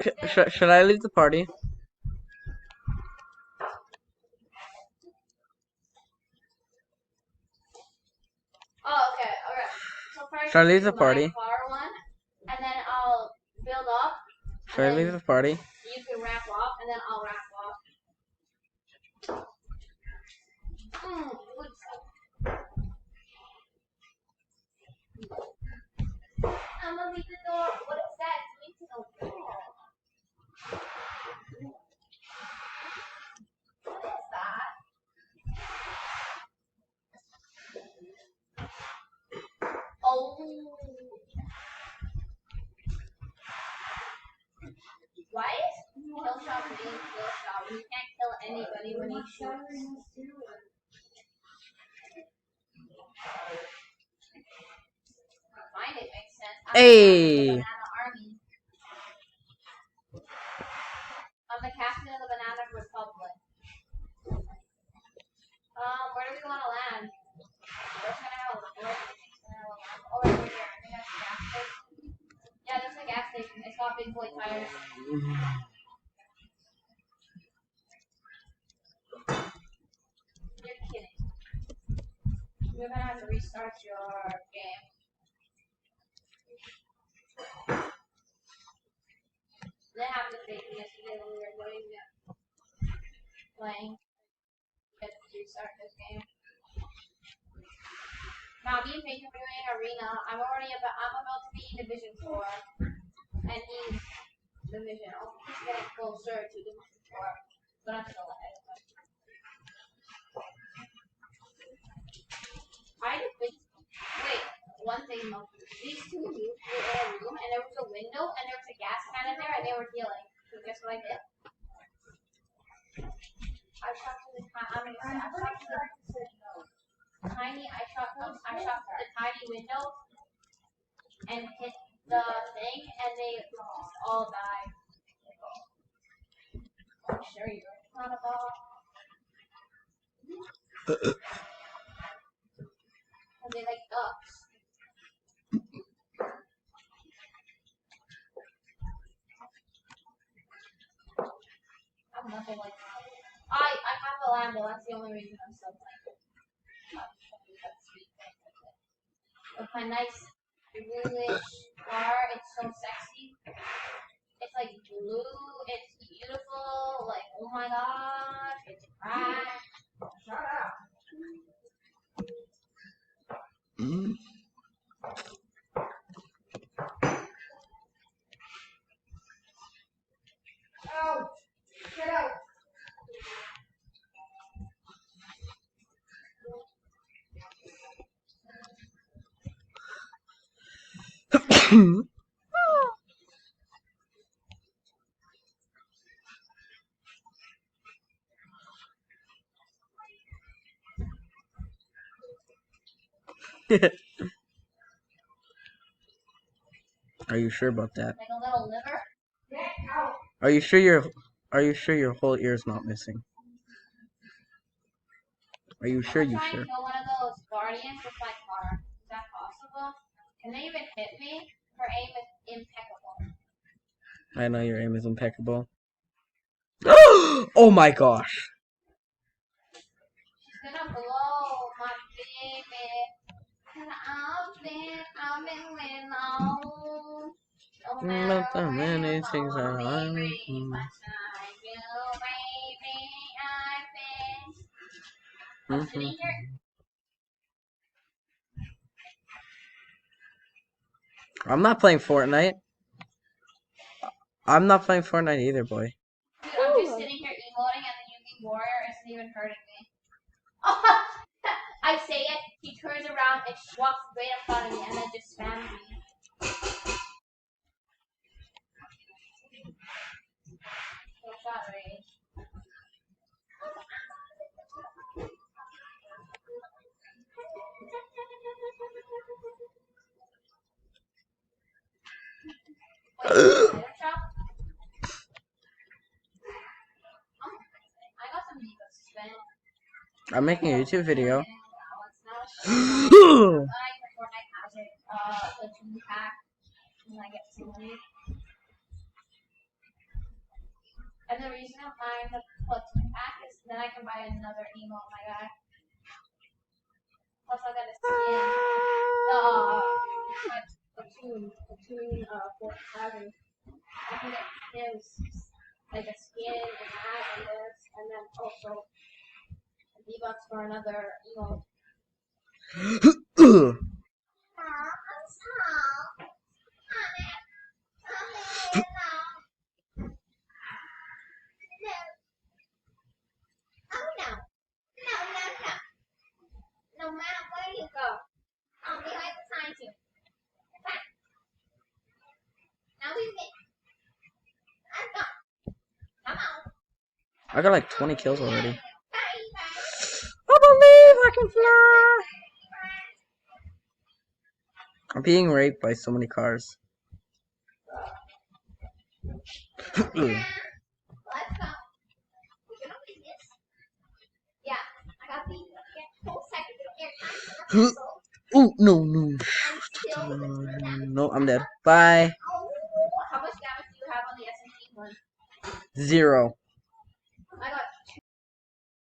Should I leave the party? Oh, okay, alright. So first, Should I leave the do party? my car one, and then I'll build up, Should I leave the party? you can wrap up, and then I'll wrap up. Good stuff. I'm gonna leave the door. What is that? It's into the wall. What is that? Oh. Why is kill shot named kill shot? You can't kill anybody when he shoots. Fine, it makes sense. Hey. I'm the captain of the Banana Republic. Where do we want to land? We're gonna have a right here. I think that's a gas station. Yeah, there's a gas station. It's got big boy tires. You're kidding. You're gonna have to restart your game. They have to fake me yesterday when we were playing. Get to restart this game. Now, me and Paige are doing arena. I'm about to be Division 4, and he's Division. Oh, he's getting closer to Division 4, but I'm still ahead of him. I just think. Wait, one thing though. These two were in a room, and there was a window, and there was a gas can in there, and they were healing. So guess what I did? I shot to the tiny window and hit the thing, and they all died. I'm sure you're not a ball. And they like ducks. I'm nothing like that. I have a Lambo, that's the only reason I'm still playing. With my nice bluish car, it's so sexy. It's like blue, it's beautiful, like oh my gosh, it's bright. Shut up. Out! Get out! Are you sure about that? Like a little liver? Get out! Are you sure your whole ear is not missing? Are you sure I'm trying sure? to kill one of those guardians with my car. Is that possible? Can they even hit me? Her aim is impeccable. I know your aim is impeccable. Oh my gosh. She's gonna blow my baby. And I've been waiting on. No matter Not the many things where I baby, like. much like you, baby, I've been. I'm sitting here. I'm not playing Fortnite. I'm not playing Fortnite either, boy. Dude, I'm just sitting here emoting, and the Yugi Warrior isn't even hurting me. I say it, he turns around and walks right in front of me, and then just spams me. So shot range. Wait, I got some Diva spin. I'm making a YouTube video. The 2 pack, and I get some money. And the reason I'm buying the platoon pack is then I can buy another emote, my guy. Plus I got a skin. Platoon 4000. I can get his like a skin and that and this, and then also V-Bucks for another emote. No matter where you go, I'll be right beside you. Okay? Now we meet. Let's go. Come on. I got like 20 kills already. Bye. I believe I can fly. I'm being raped by so many cars. Let's go. Yeah, I got the whole second airtime. Oh no. No, I'm dead. Bye. How much damage do you have on the SMG one? 0.